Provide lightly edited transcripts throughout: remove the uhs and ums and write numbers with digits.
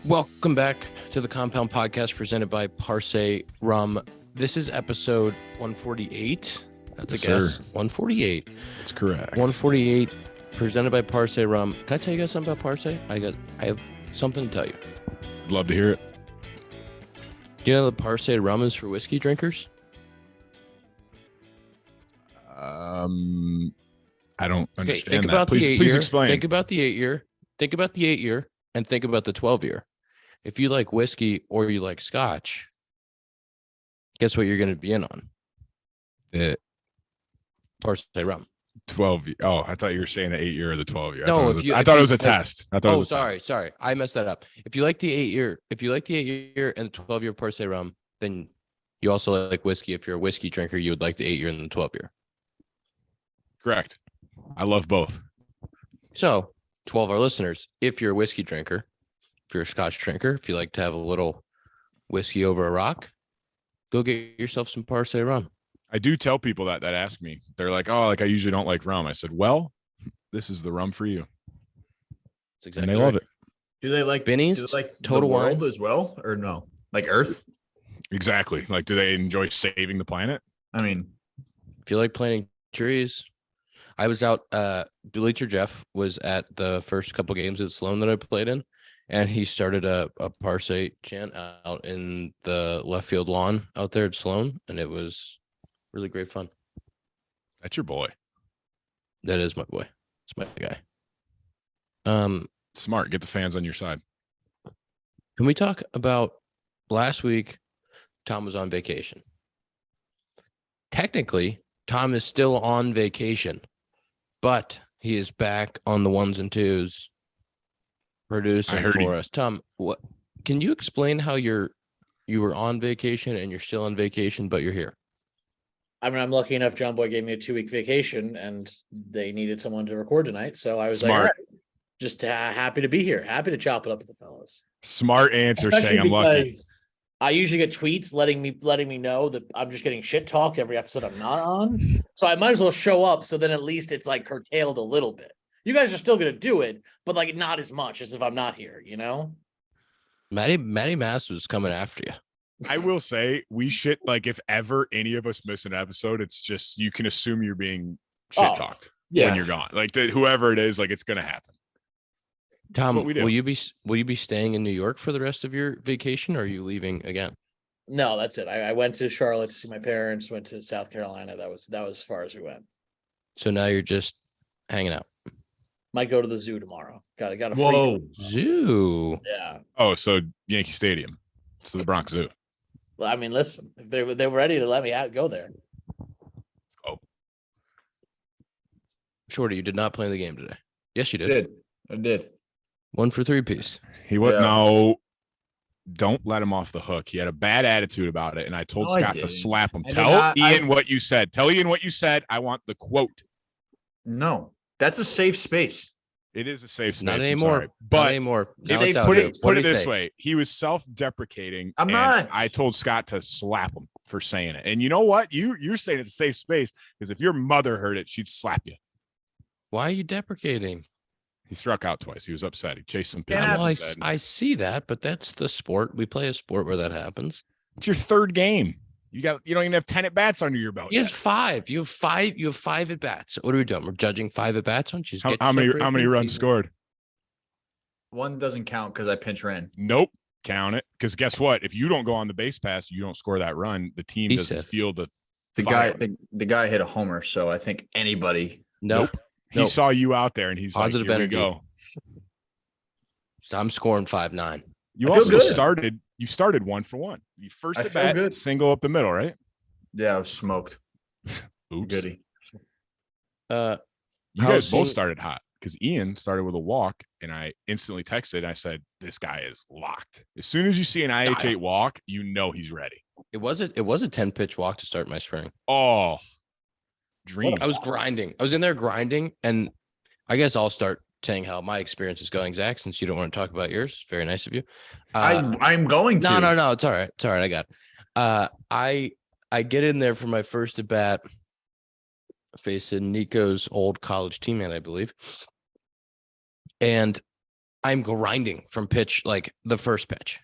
Welcome back to the Compound Podcast presented by Parse Rum. This is episode 148. That's Yes, a guess. sir. 148. That's correct. 148 presented by Parse Rum. Can I tell you guys something about Parse? I have something to tell you. I'd love to hear it. Do you know that Parse Rum is for whiskey drinkers? I don't understand think that. about the 8 Please year. explain. Think about the 8 year. Think about the 8 year and think about the 12 year. If you like whiskey or you like scotch, guess what you're going to be in on? The Parse Rum. 12. Oh, I thought you were saying the 8 year or the 12 year. No, I thought it was a test. I thought it was a test. Sorry. I messed that up. If you like the 8 year, and the 12 year Parse Rum, then you also like whiskey. If you're a whiskey drinker, you would like the 8 year and the 12 year. Correct. I love both. So, 12 our listeners, if you're a whiskey drinker, if you're a scotch drinker, if you like to have a little whiskey over a rock, go get yourself some Parse Rum. I do tell people that ask me. They're like, "Oh, like I usually don't like rum." I said, "Well, this is the rum for you." That's exactly And they love it. Do they like Benny's, do they like Total the world Wine? as well, or no? Like Earth? Exactly. Like, do they enjoy saving the planet? I mean, If you like planting trees, I was out. Bleacher Jeff was at the first couple games at Sloan that I played in, and he started a Parse chant out in the left field lawn out there at Sloan, and it was really great fun. That's your boy. That is my boy. It's my guy. Smart. Get the fans on your side. Can we talk about last week? Tom was on vacation. Technically, Tom is still on vacation, but he is back on the ones and twos producing for us. Tom, what can you explain how you were on vacation and you're still on vacation, but you're here? I mean, I'm lucky enough. John Boy gave me a 2-week vacation, and they needed someone to record tonight, so I was Smart. like, all right, just happy to be here, happy to chop it up with the fellas. Smart answer. Especially saying I'm lucky. because I usually get tweets letting me know that I'm just getting shit talked every episode I'm not on, so I might as well show up. So then at least it's like curtailed a little bit. You guys are still gonna do it, but like not as much as if I'm not here. You know, Matty Mass was coming after you. I will say we shit like if ever any of us miss an episode, it's just you can assume you're being shit talked when you're gone. Like whoever it is, like it's gonna happen. Tom, will you be staying in New York for the rest of your vacation, or are you leaving again? no, that's it. I went to Charlotte to see my parents. Went to South Carolina. That was as far as we went. So now you're just hanging out. Might go to the zoo tomorrow. Got a whoa. free Zoo. yeah. Oh, so Yankee Stadium. So the Bronx Zoo. Well, I mean, listen, if they were ready to let me go there. Oh, Shorty, you did not play the game today. Yes, you did. I did. 1 for 3 piece. he was Yeah. no. Don't let him off the hook. He had a bad attitude about it, and I told No, I Scott to didn't. slap him. I did Tell not- Ian what you said. Tell Ian what you said. I want the quote. No, that's a safe space. It is a safe space. Not I'm anymore. sorry. Not But anymore. Now Say- it's out put here. it What put did it he this say? way. He was self-deprecating. I'm and not. I told Scott to slap him for saying it. And you know what? You're saying it's a safe space because if your mother heard it, she'd slap you. Why are you deprecating? He struck out twice. He was upset. He chased some Yeah, pitches. Well, instead. I see that, but that's the sport. We play a sport where that happens. It's your third game. You don't even have 10 at bats under your belt. He has yet. 5. You have 5 at bats. What are we doing? We're judging 5 at bats. Why don't you just How many runs scored? One doesn't count because I pinch ran. Nope. Count it. Because guess what? If you don't go on the base pass, you don't score that run. The team He doesn't said. feel the The fire. guy hit a homer, so I think anybody. Nope. He Nope. saw you out there and he's Positive like, here energy. we go. So I'm scoring 5-9. You I feel also good. started 1 for 1. You first I at feel bat, good. single up the middle, right? Yeah, I was smoked. Oops. Goody. You How guys soon- both started hot because Ian started with a walk, and I instantly texted. And I said, "This guy is locked." As soon as you see an IH8 walk, you know he's ready. It was a 10-pitch walk to start my spring. Oh, dream! I was grinding. I was in there grinding, and I guess I'll start saying how my experience is going, Zach, since you don't want to talk about yours. Very nice of you. I'm going to. No. It's all right. It's all right. I got it. I get in there for my first at bat, facing Nico's old college teammate, I believe. And I'm grinding from pitch, like the first pitch.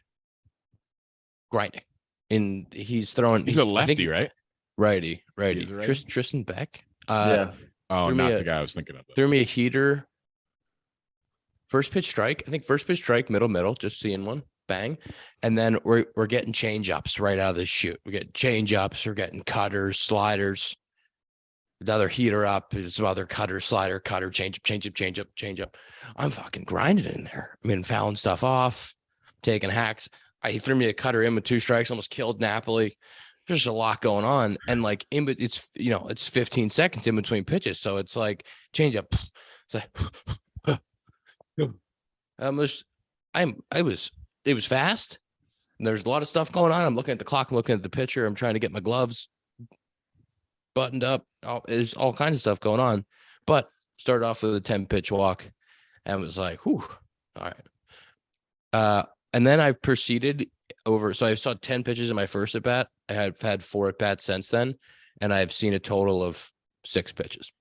Grinding. And he's throwing. He's a lefty, right? Righty. He's a righty? Tristan Beck. Yeah. Oh, not the guy I was thinking of. Threw me a heater. First pitch strike. I think first pitch strike, middle, just seeing one. Bang. And then we're getting change ups right out of the chute. We get change ups, we're getting cutters, sliders. Another heater up, some other cutter, slider, cutter, change up. I'm fucking grinding in there. I mean, fouling stuff off, taking hacks. He threw me a cutter in with 2 strikes, almost killed Napoli. There's a lot going on. And like it's 15 seconds in between pitches. So it's like change up. It's like it was fast. And there's a lot of stuff going on. I'm looking at the clock, I'm looking at the pitcher, I'm trying to get my gloves buttoned up. There's all kinds of stuff going on. But started off with a 10 pitch walk and was like, whew, all right. And then I've proceeded over. So I saw 10 pitches in my first at bat. I have had 4 at bats since then, and I've seen a total of 6 pitches.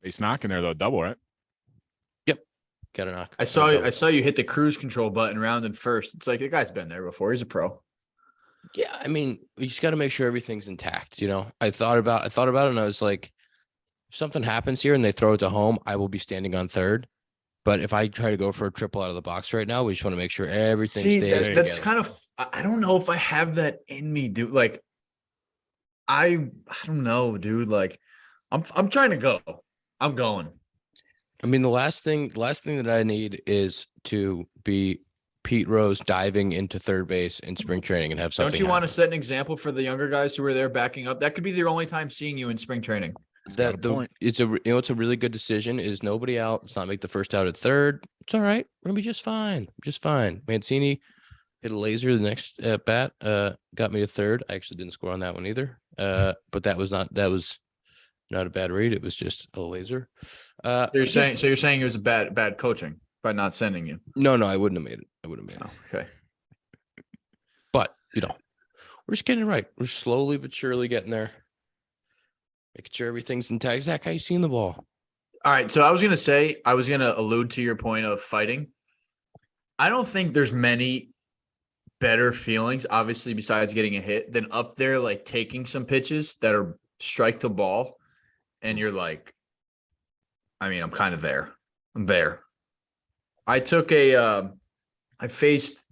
He's knocking there though, double, right? Yep, got a knock. I saw you hit the cruise control button rounding first. It's like the guy's been there before. He's a pro. Yeah, I mean, you just got to make sure everything's intact. I thought about it, and I was like, if something happens here and they throw it to home, I will be standing on third. But if I try to go for a triple out of the box right now, we just want to make sure everything stays. That's kind of. I don't know if I have that in me, dude. Like, I don't know, dude. Like, I'm trying to go. I'm going. I mean, the last thing that I need is to be Pete Rose diving into third base in spring training and have something. Don't you want to set an example for the younger guys who were there backing up? That could be their only time seeing you in spring training. It's a really good decision. Is nobody out? Let's not make the first out at third. It's all right. We're gonna be just fine. Mancini hit a laser the next at bat. Got me to third. I actually didn't score on that one either. But that was not a bad read. It was just a laser. So you're saying it was a bad coaching by not sending you? No, I wouldn't have made it. Oh, okay. But we're just getting it right. We're slowly but surely getting there. Making sure everything's intact. Zack, how you seeing the ball? All right. So I was going to allude to your point of fighting. I don't think there's many better feelings, obviously, besides getting a hit, than up there, like taking some pitches that are strike the ball. And you're like, I mean, I'm kind of there. I'm there. I took I faced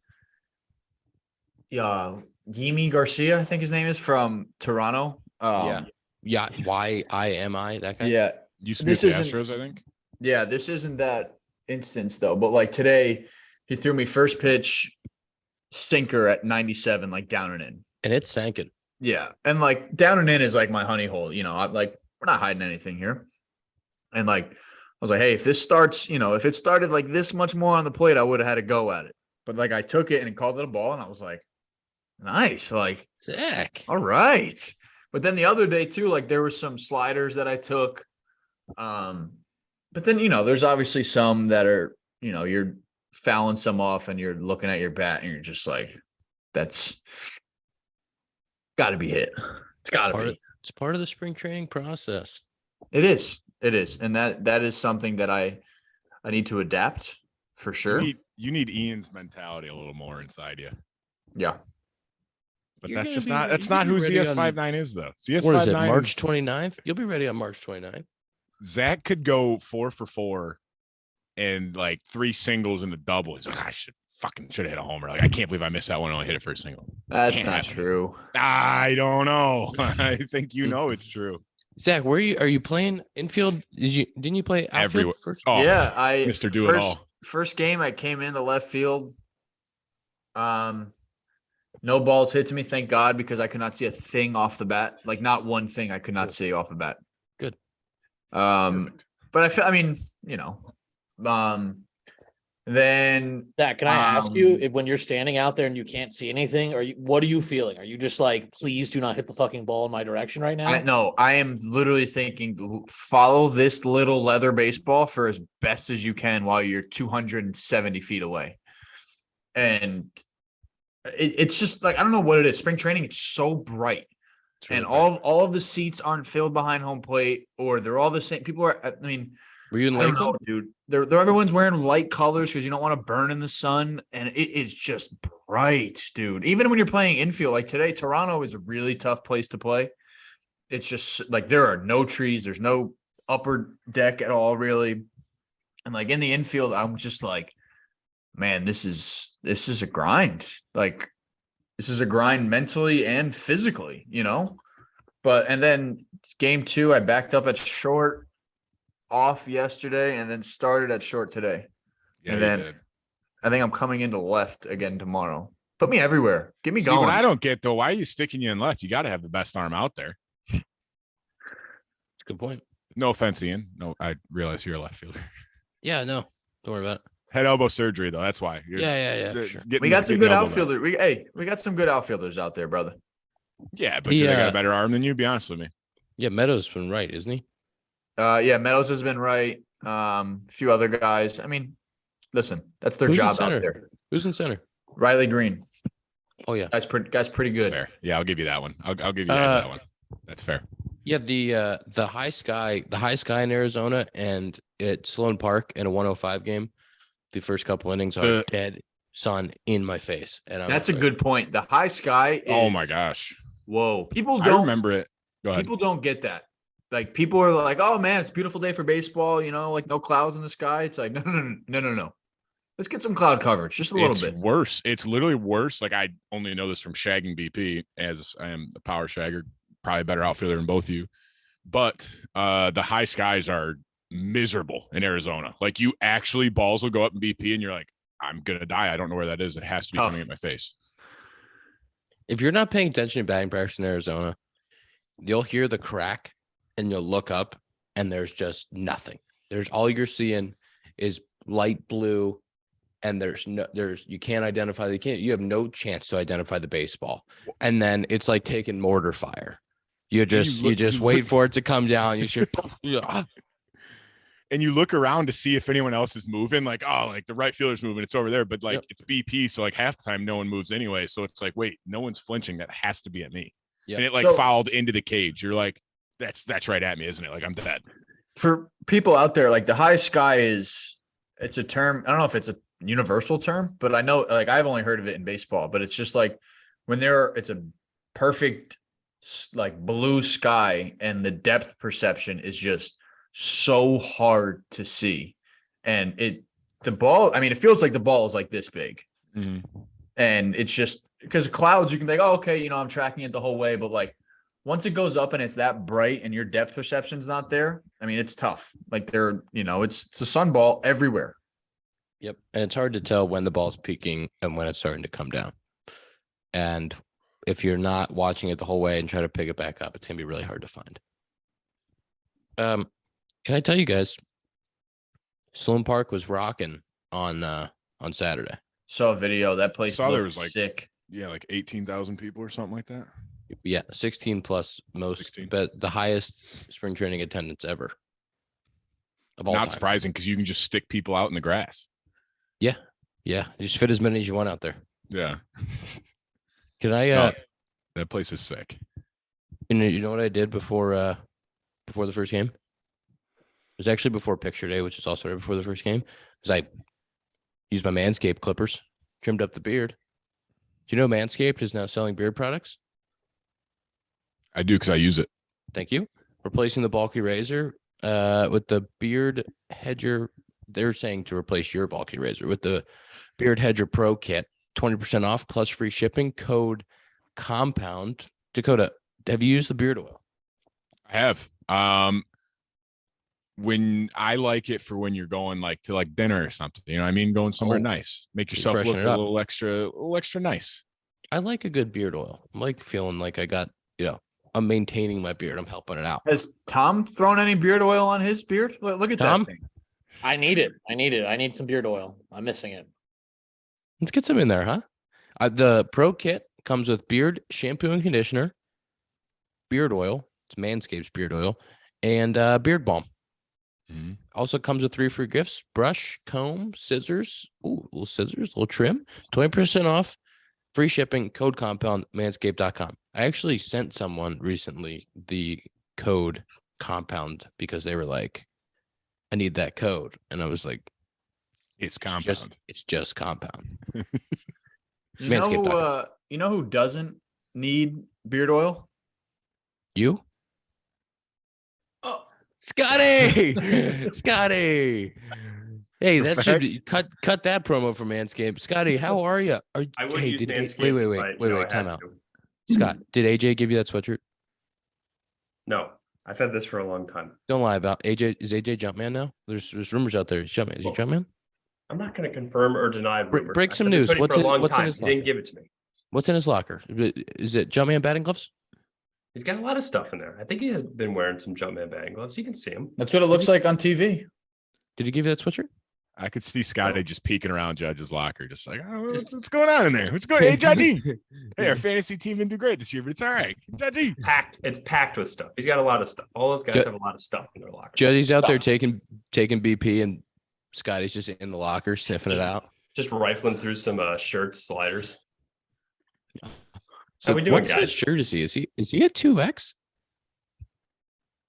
Yimi Garcia, I think his name is, from Toronto. Yeah, YIMI, that guy. Yeah. Used to be the Astros, I think. Yeah, this isn't that instance though. But like today, he threw me first pitch sinker at 97, like down and in. And it's sanking. Yeah. And like down and in is like my honey hole. I'm like, we're not hiding anything here. And like, I was like, hey, if this starts, if it started like this much more on the plate, I would have had a go at it. But like I took it and called it a ball, and I was like, nice. Like, Zack. All right. But then the other day too, like there were some sliders that I took. But then, there's obviously some that are, you're fouling some off and you're looking at your bat and you're just like, that's gotta be hit. It's gotta be. It's part of the spring training process. It is. And that is something that I need to adapt for sure. You need Ian's mentality a little more inside you. Yeah. But that's not who ZS59 is though. ZS59 what is it, March 29th? You'll be ready on March 29th. Zack could go 4 for 4 and like 3 singles and a double. He's like, I should have hit a homer. Like, I can't believe I missed that one and only hit it for a single. That's not true. I don't know. I think it's true. Zack, are you playing infield? Didn't you play outfield everywhere first? Oh, yeah, Mr. Do It All. First game I came into left field. No balls hit to me, thank God, because I could not see a thing off the bat. Like not one thing I could not see off the bat. Good. But then Zach, can I ask you, if when you're standing out there and you can't see anything, what are you feeling? Are you just like, please do not hit the fucking ball in my direction right now? I am literally thinking, follow this little leather baseball for as best as you can while you're 270 feet away. And it's just like, I don't know what it is. Spring training, it's so bright. Really, and all of the seats aren't filled behind home plate, or they're all the same. People are, Were you in I don't Lakeland? know, dude. They're everyone's wearing light colors because you don't want to burn in the sun, and it is just bright, dude. Even when you're playing infield, like today, Toronto is a really tough place to play. It's just like there are no trees, there's no upper deck at all, really. And like in the infield, I'm just like, man, this is a grind. Like this is a grind mentally and physically, But and then game 2, I backed up at short off yesterday and then started at short today. Yeah, and you then did. I think I'm coming into left again tomorrow. Put me everywhere. Get me going. What I don't get though, why are you sticking you in left? You got to have the best arm out there. Good point. No offense, Ian. No, I realize you're a left fielder. Yeah, no, don't worry about it. Head elbow surgery though. That's why. Yeah, for sure. We got some good outfielders. We got some good outfielders out there, brother. Yeah, but do they got a better arm than you? Be honest with me. Yeah, Meadows been right, isn't he? Yeah, Meadows has been right. A few other guys. I mean, listen, that's their job out there. Who's in center? Riley Green. Oh yeah, guy's pretty good. That's fair. Yeah, I'll give you that one. I'll give you guys that one. That's fair. Yeah, the high sky in Arizona and at Sloan Park in a 105 game, the first couple innings are dead sun in my face. And that's a good point. The high sky is, oh my gosh. Whoa. I remember it. Go ahead. People don't get that. Like people are like, oh man, it's a beautiful day for baseball, like no clouds in the sky. It's like, no. Let's get some cloud coverage, just a little bit. It's worse. It's literally worse. Like I only know this from shagging BP, as I am the power shagger, probably a better outfielder than both of you. But the high skies are miserable in Arizona. Like you actually, balls will go up in BP and you're like, I'm gonna die. I don't know where that is. It has to be coming at my face. If you're not paying attention to batting practice in Arizona, you'll hear the crack and you'll look up and there's just nothing. There's all you're seeing is light blue. And you can't identify you have no chance to identify the baseball. And then it's like taking mortar fire. You just wait for it to come down. You should, and you look around to see if anyone else is moving. Like, oh, like the right fielder's moving. It's over there, but like it's BP. So like half the time no one moves anyway. So it's like, wait, no one's flinching. That has to be at me. Yep. And it like fouled into the cage. You're like, that's right at me, isn't it? Like I'm dead. For people out there, like the high sky it's a term. I don't know if it's a universal term, but I know like I've only heard of it in baseball, but it's just like when it's a perfect like blue sky and the depth perception is just so hard to see. And the ball, I mean, it feels like the ball is like this big. Mm-hmm. And it's just because clouds, you can be like, oh, okay, I'm tracking it the whole way. But like once it goes up and it's that bright and your depth perception's not there, I mean, it's tough. Like it's a sun ball everywhere. Yep. And it's hard to tell when the ball's peaking and when it's starting to come down. And if you're not watching it the whole way and try to pick it back up, it's going to be really hard to find. Can I tell you guys, Sloan Park was rocking on Saturday. Saw a video. That place there was like sick. Yeah, like 18,000 people or something like that. Yeah, 16 plus most, 16. But the highest spring training attendance ever. Of all Not time. Surprising because you can just stick people out in the grass. Yeah. Just fit as many as you want out there. Yeah. Can I? That place is sick. You know what I did before the first game? It was actually before picture day, which is also right before the first game. Because I used my Manscaped clippers, trimmed up the beard. Do you know Manscaped is now selling beard products? I do because I use it. Thank you. Replacing the bulky razor with the beard hedger. They're saying to replace your bulky razor with the Beard Hedger Pro Kit, 20% off plus free shipping. Code compound. Dakota, have you used the beard oil? I have. When I like it for when you're going like to like dinner or something, you know what I mean? Going somewhere nice. Make yourself look a little extra nice. I like a good beard oil. I like feeling like I got, I'm maintaining my beard. I'm helping it out. Has Tom thrown any beard oil on his beard? Look at Tom? That thing. I need it. I need some beard oil. I'm missing it. Let's get some in there, huh? The Pro Kit comes with beard shampoo and conditioner, beard oil. It's Manscaped's beard oil, and beard balm. Mm-hmm. Also comes with 3 free gifts: brush, comb, scissors. Ooh, little scissors, little trim. 20% off, free shipping. Code compound. Manscaped.com. I actually sent someone recently the code compound because they were like, I need that code. And I was like, It's compound. It's just compound. You Manscaped.com. know, you know who doesn't need beard oil? You? Oh, Scotty! Scotty! Hey, that should Perfect. be cut that promo for Manscaped. Scotty, how are you? I would hey, use did Manscaped. wait, time out. Scott, did AJ give you that sweatshirt? No, I've had this for a long time. Don't lie about AJ. Is AJ Jumpman now? There's rumors out there. He's Jumpman. Is he Jumpman? I'm not going to confirm or deny. Break some news. What's in in time. his He didn't locker? give it to me. What's in his locker? Is it Jumpman batting gloves? He's got a lot of stuff in there. I think he has been wearing some Jumpman batting gloves. You can see him. That's what it looks like on TV. Did he give you that sweatshirt? I could see Scotty just peeking around Judge's locker, just like, oh, what's going on in there? What's going on? Hey, Judgy. Hey, our fantasy team didn't do great this year, but it's all right. Judgy. It's packed with stuff. He's got a lot of stuff. All those guys have a lot of stuff in their locker. Juddy's out there Stuff. taking BP, and Scotty's just in the locker sniffing it out. Just rifling through some shirts, sliders. So we doing, what size guys? shirt is he? Is he a 2X?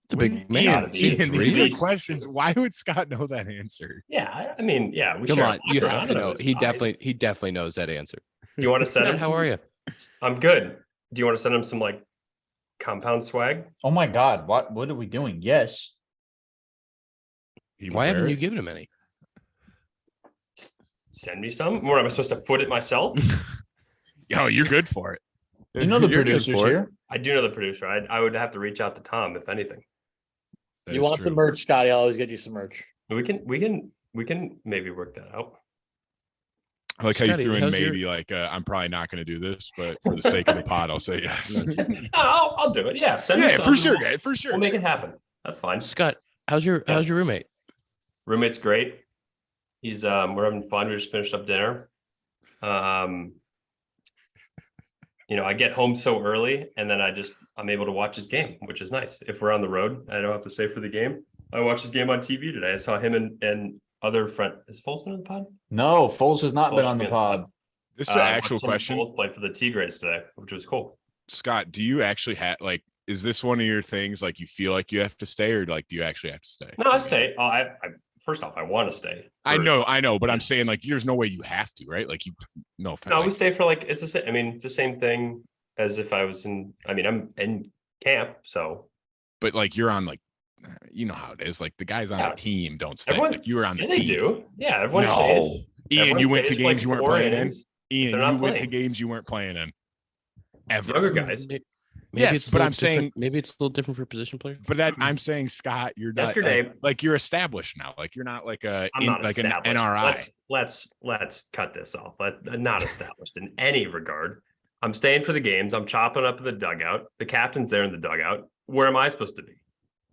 It's a big man. Ian, Is he a Ian, these 3X? are questions. Why would Scott know that answer? Yeah, I mean, yeah. We Come share on, you locker. have I to don't know. his He size. definitely knows that answer. Do you want to send him? Scott, how are you? I'm good. Do you want to send him some like compound swag? Oh my God. What are we doing? Yes. He Why would haven't wear you it? given him any? Send me some. What am I supposed to foot it myself? Oh, you're good for it. You know the You're good producers for it. here. I do know the producer. I would have to reach out to Tom if anything. That you is want true. some merch, Scotty? I'll always get you some merch. We can maybe work that out. I like how Scotty, you threw in how's your- maybe like I'm probably not going to do this, but for the sake of the pod, I'll say yes. I'll do it. Yeah, send me Yeah, some. for sure, guys, for sure. We'll make it happen. That's fine. Scott, how's your roommate? Roommate's great. He's we're having fun. We just finished up dinner. I get home so early and then I'm able to watch his game, which is nice. If we're on the road, I don't have to stay for the game. I watched his game on TV today. I saw him and other friend. Is Foles been on the pod? No, Foles has not been Foles on the should be on the pod. This is an actual watched him and question. Foles play for the Tigres today, which was cool. Scott, do you actually have like? Is this one of your things? Like you feel like you have to stay, or like do you actually have to stay? No, I stay. I first off, I want to stay. I know, but I'm saying like there's no way you have to, right? Like you, no. No, like, we stay for like it's the same. I mean, it's the same thing as if I was in. I mean, I'm in camp, so but like you're on like, you know how it is. Like the guys on Yeah. the team don't stay. Everyone- like you were on the yeah, they team. do. Yeah, everyone No. stays. Ian, Everyone you went to stays for, like, games you weren't 4 playing in. innings. Ian, they're you not went to playing. games you weren't playing in. Ever. Younger guys. Maybe Yes, it's a but little I'm saying- different- maybe it's a little different for position players. But that I'm saying, Scott, you're not Yesterday- like you're established now. Like you're not like I'm not like an established. NRI. Let's cut this off. Not established in any regard. I'm staying for the games. I'm chopping up the dugout. The captain's there in the dugout. Where am I supposed to be?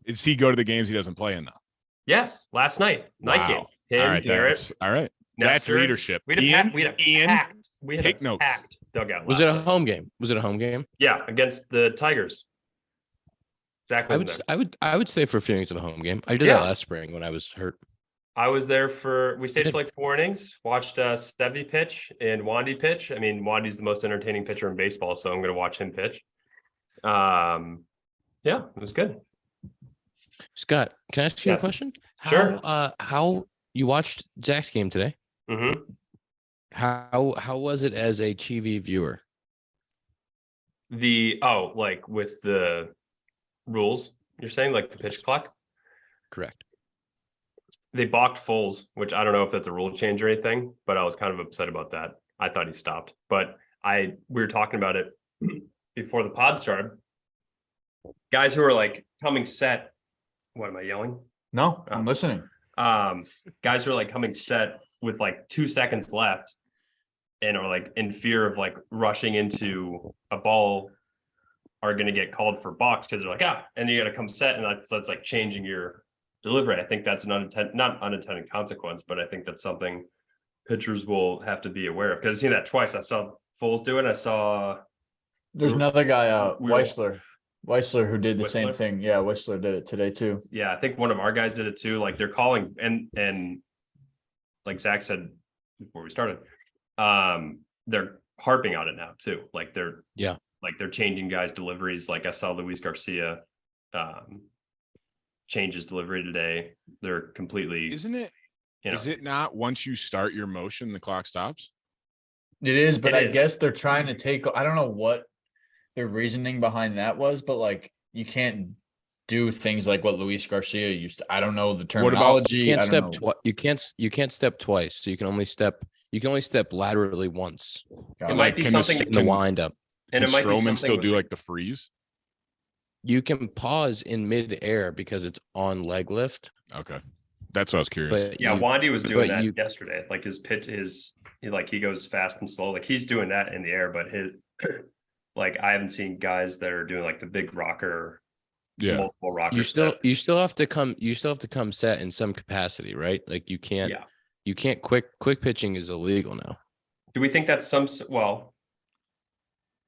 Is he go to the games he doesn't play in though? Yes, last night, night Wow. game. Him, All right, Garrett, that's all right. That's Nestor. leadership. We had a Ian, packed. We had a Ian, packed. We had take a notes. packed dugout. Was last it a night. home game? Was it a home game? Yeah, against the Tigers. Zach I wasn't would there. I would stay for feelings of a home game. I did Yeah. that last spring when I was hurt. I was there we stayed did. for like 4 innings, watched Stevie pitch and Wandy pitch. I mean, Wandy's the most entertaining pitcher in baseball, so I'm going to watch him pitch. Yeah, it was good. Scott, can I ask you Yes. a question? Sure. How you watched Zach's game today? hmm How was it as a TV viewer? Like with the rules, you're saying like the pitch clock? Correct. They balked Foles, which I don't know if that's a rule change or anything, but I was kind of upset about that. I thought he stopped, but we were talking about it before the pod started. Guys who are like coming set. What am I yelling? No, I'm listening. Guys who are like coming set with like 2 seconds left and are like in fear of like rushing into a ball are going to get called for box because they're like, and you got to come set. And that's like changing your delivery. I think that's not unintended consequence, but I think that's something pitchers will have to be aware of because I've seen that twice. I saw Foles do it. I saw There's another guy, we were- Weissler, who did the same Whistler? thing. Yeah, Whistler did it today too. Yeah, I think one of our guys did it too. Like they're calling and like Zach said before we started, they're harping on it now too. Like they're changing guys' deliveries. Like I saw Luis Garcia changed his delivery today. They're completely. Isn't it? Is it not once you start your motion, the clock stops? It is, but It I is. guess they're trying to take. I don't know what their reasoning behind that was, but like you can't do things like what Luis Garcia used to. I don't know the What about- terminology. You can't I step don't know. you can't step twice. So you can only step laterally once Got It it. might be can something, in the wind up. and Can it might be Stroman something still with do the- like the freeze? You can pause in mid-air because it's on leg lift, Okay, that's what I was curious. but Yeah, you, Wandy was doing but that you- yesterday. Like his pitch he goes fast and slow. Like he's doing that in the air, but his like I haven't seen guys that are doing like the big rocker, Yeah, multiple rockers. you still have to come set in some capacity, right? Like you can't quick pitching is illegal now. Do we think that's well?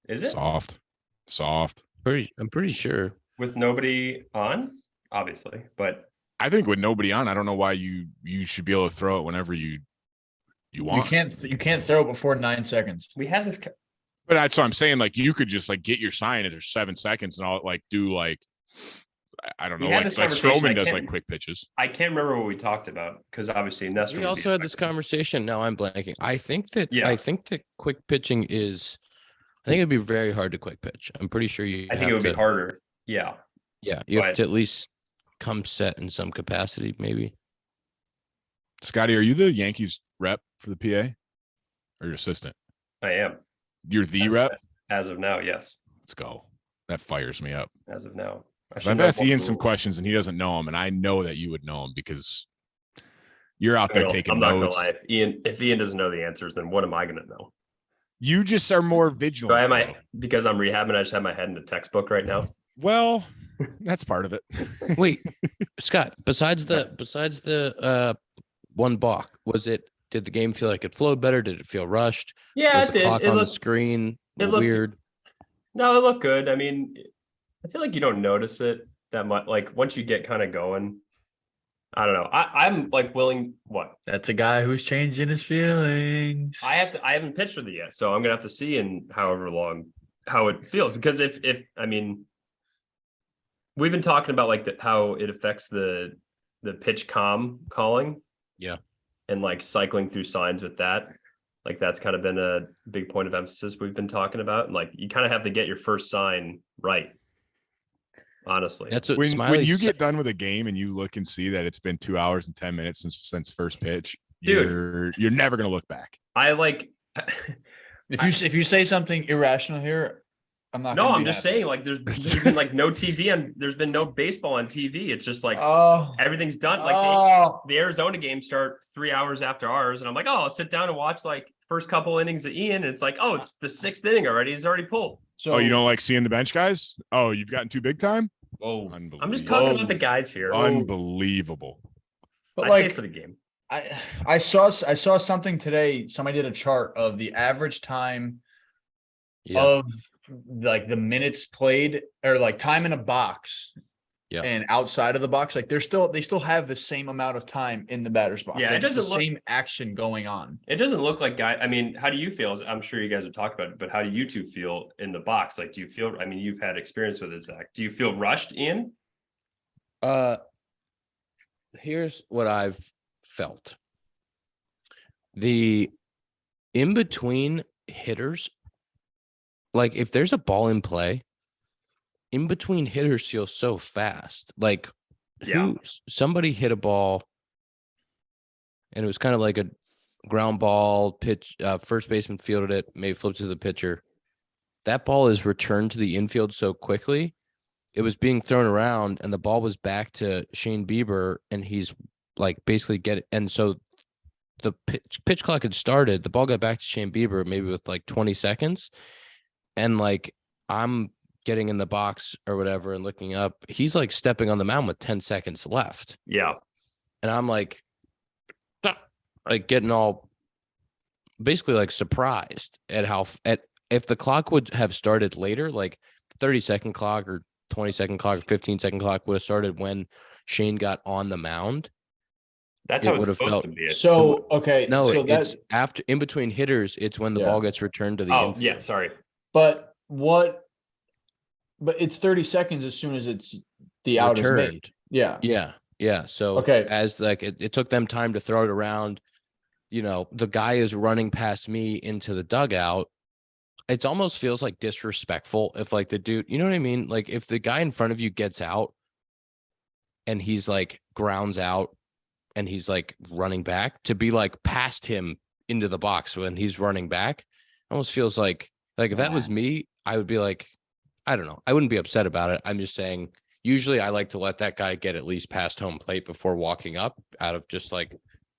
Is it soft. I'm pretty sure. with nobody on? Obviously, but I think with nobody on, I don't know why you should be able to throw it whenever you want. You can't throw it before 9 seconds. we had this. But that's what I'm saying. Like you could just like get your sign if there's 7 seconds and all like do like I don't We know, had like this conversation. Stroman I does can't- like quick pitches. I can't remember what we talked about because obviously Nestor. We would also be- had this conversation. Now I'm blanking. I think that quick pitching is. I think it'd be very hard to quick pitch. I'm pretty sure you. I think it would be harder. Yeah. Yeah, you have but- to at least come set in some capacity, maybe. Scotty, are you the Yankees rep for the PA or your assistant? I am. You're the As- rep. As of now, yes. Let's go. That fires me up. As of now. I 'Cause should I've know asked what Ian the some rules- questions and he doesn't know them, and I know that you would know them because you're out there Well, taking I'm not gonna notes. lie. If Ian doesn't know the answers, then what am I gonna know? You just are more So vigilant. am though. I because I'm rehabbing? I just have my head in the textbook right now. Well, that's part of it. Wait, Scott. Besides the one balk, did the game feel like it flowed better? Did it feel rushed? Yeah, Was it the did. clock It on the looked, screen it looked- weird? no, it looked good. I mean, I feel like you don't notice it that much. Like once you get kind of going, I don't know. I'm like willing. What That's a guy who's changing his feelings. I haven't pitched with it yet, so I'm gonna have to see in however long how it feels. Because if I mean, we've been talking about like how it affects the pitch calling. Yeah. And like cycling through signs with that. Like that's kind of been a big point of emphasis we've been talking about. And like you kind of have to get your first sign right. Honestly. That's what When Smiley you said. get done with a game and you look and see that it's been 2 hours and 10 minutes since first pitch, Dude. you're never gonna look back. I like If you say something irrational here, I'm not. no, gonna I'm be just happy. saying like there's been like no TV and there's been no baseball on TV. It's just like Oh, everything's done. Like oh. the Arizona games start 3 hours after ours, and I'm like, oh, I'll sit down and watch like first couple innings of Ian. And it's like, oh, it's the 6th inning already. He's already pulled. So Oh, you don't like seeing the bench guys? Oh, you've gotten too big time? Whoa. Unbelievable. I'm just talking about the guys here. Unbelievable. but I like stayed for the game. I saw something today. Somebody did a chart of the average time Yeah. of like the minutes played or like time in a box. Yeah. And outside of the box, like they still have the same amount of time in the batter's box. Yeah, it Like, it's doesn't the look- same action going on. It doesn't look like guy. I mean, how do you feel? I'm sure you guys have talked about it, but how do you two feel in the box? Like, do you feel? I mean, you've had experience with it, Zach. Do you feel rushed, Ian? Here's what I've felt. The in between hitters, like if there's a ball in play, in between hitters feel so fast. Like Yeah. somebody hit a ball and it was kind of like a ground ball pitch. First baseman fielded it, maybe flipped to the pitcher. That ball is returned to the infield so quickly. It was being thrown around and the ball was back to Shane Bieber and he's like basically and so the pitch clock had started. The ball got back to Shane Bieber maybe with like 20 seconds. And like I'm getting in the box or whatever and looking up, he's like stepping on the mound with 10 seconds left. Yeah. And I'm like getting all basically like surprised at if the clock would have started later, like 30-second clock or 20-second clock or 15-second clock would have started when Shane got on the mound. That's It how it's would've supposed felt- to be. So okay, No, so it's after in between hitters, it's when the Yeah. ball gets returned to the Oh, infield. yeah. Sorry. but it's 30 seconds as soon as it's the out is made. Returned. Yeah. Yeah. So Okay. as like it took them time to throw it around, the guy is running past me into the dugout. It almost feels like disrespectful if like the dude, you know what I mean? Like if the guy in front of you gets out and he's like grounds out and he's like running back, to be like past him into the box when he's running back, almost feels like if that was me, I would be like, I don't know. I wouldn't be upset about it. I'm just saying, usually I like to let that guy get at least past home plate before walking up, out of just like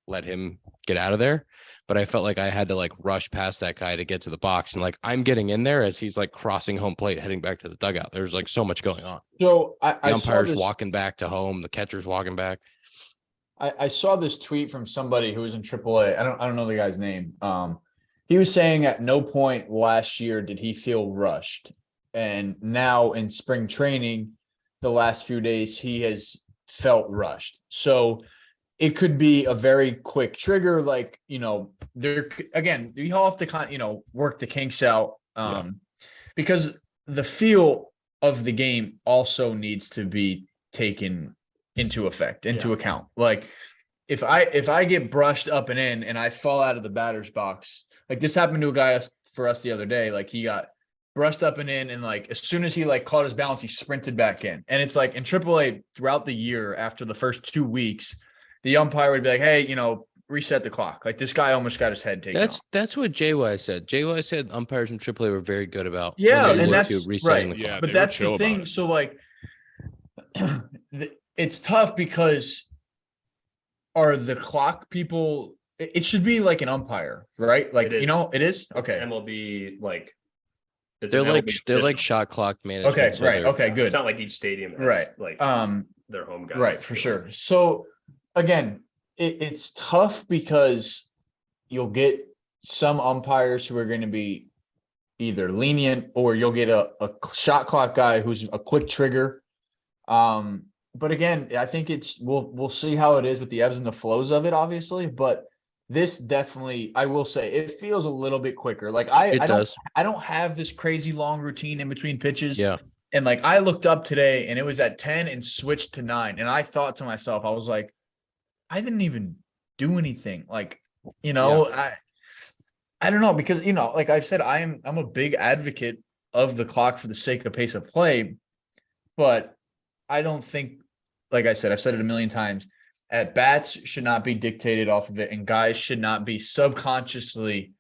let him get out of there. But I felt like I had to like rush past that guy to get to the box, and like I'm getting in there as he's like crossing home plate, heading back to the dugout. There's like so much going on. So The I saw umpire's this. walking back to home, the catcher's walking back. I saw this tweet from somebody who was in AAA. I don't know the guy's name. He was saying at no point last year did he feel rushed, and now in spring training, the last few days he has felt rushed. So it could be a very quick trigger, like there again, you have to work the kinks out, because the feel of the game also needs to be taken into account. Like if I get brushed up and in and I fall out of the batter's box, like this happened to a guy for us the other day, like he got brushed up and in, and like as soon as he like caught his balance, he sprinted back in. And it's like in AAA throughout the year, after the first 2 weeks, the umpire would be like, hey, reset the clock. Like this guy almost got his head taken off. That's what JY said. JY said umpires in AAA were very good about and that's resetting right. the clock. But that's the thing. So like it's tough because are the clock people, it should be like an umpire, right? Like, it is. Okay. MLB, like they're like shot clock management. Okay. Right. Okay. Good. It's not like each stadium has right. like their home guy. Right. For sure. So again, it's tough because you'll get some umpires who are going to be either lenient, or you'll get a shot clock guy who's a quick trigger. But again, I think we'll see how it is with the ebbs and the flows of it, obviously. But this definitely, I will say, it feels a little bit quicker. Like I don't have this crazy long routine in between pitches. Yeah. And like I looked up today and it was at 10 and switched to 9. And I thought to myself, I was like, I didn't even do anything. Like, I don't know, because like I've said, I'm a big advocate of the clock for the sake of pace of play, but I don't think, like I said, I've said it a million times, at bats should not be dictated off of it, and guys should not be subconsciously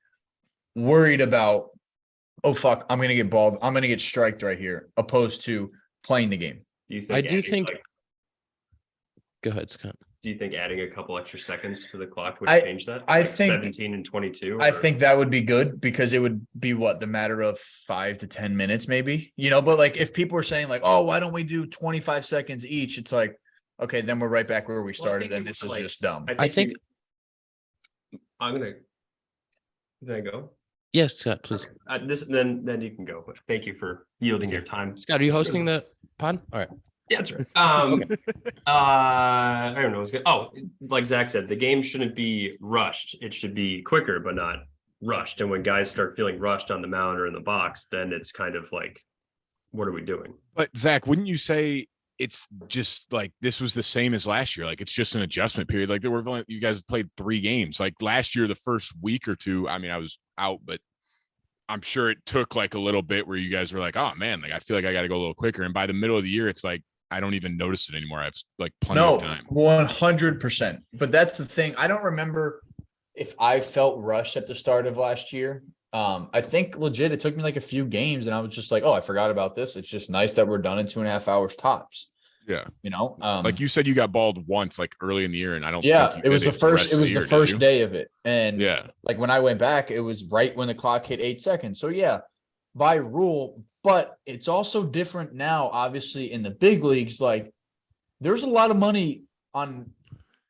worried about, oh fuck, I'm gonna get balled, I'm gonna get striked right here, opposed to playing the game. I do think. Go ahead, Scott. Do you think adding a couple extra seconds to the clock would change that? I like think 17 and 22. I think that would be good, because it would be the matter of 5 to 10 minutes, maybe, but like if people are saying like, oh, why don't we do 25 seconds each? It's like, okay, then we're right back where we started, and this is just dumb. I think I'm gonna go. Yes, Scott, please. Then you can go. But thank you for yielding your time. Scott, are you hosting the pod? All right. Yeah, that's right. I don't know. It's good. Oh, like Zach said, the game shouldn't be rushed. It should be quicker, but not rushed. And when guys start feeling rushed on the mound or in the box, then it's kind of like, what are we doing? But Zach, wouldn't you say it's just like this was the same as last year? Like it's just an adjustment period. Like you guys have played 3 games. Like last year, the first week or two, I mean, I was out, but I'm sure it took like a little bit where you guys were like, oh man, like I feel like I got to go a little quicker. And by the middle of the year, it's like, I don't even notice it anymore. I've like plenty of time. 100%. But that's the thing. I don't remember if I felt rushed at the start of last year. I think legit, it took me like a few games and I was just like, oh, I forgot about this. It's just nice that we're done in 2.5 hours tops. Yeah. Like you said, you got balled once, like early in the year. And I don't think it was the first day of it. And like when I went back, it was right when the clock hit 8 seconds. So yeah, by rule. But it's also different now, obviously, in the big leagues. Like, there's a lot of money on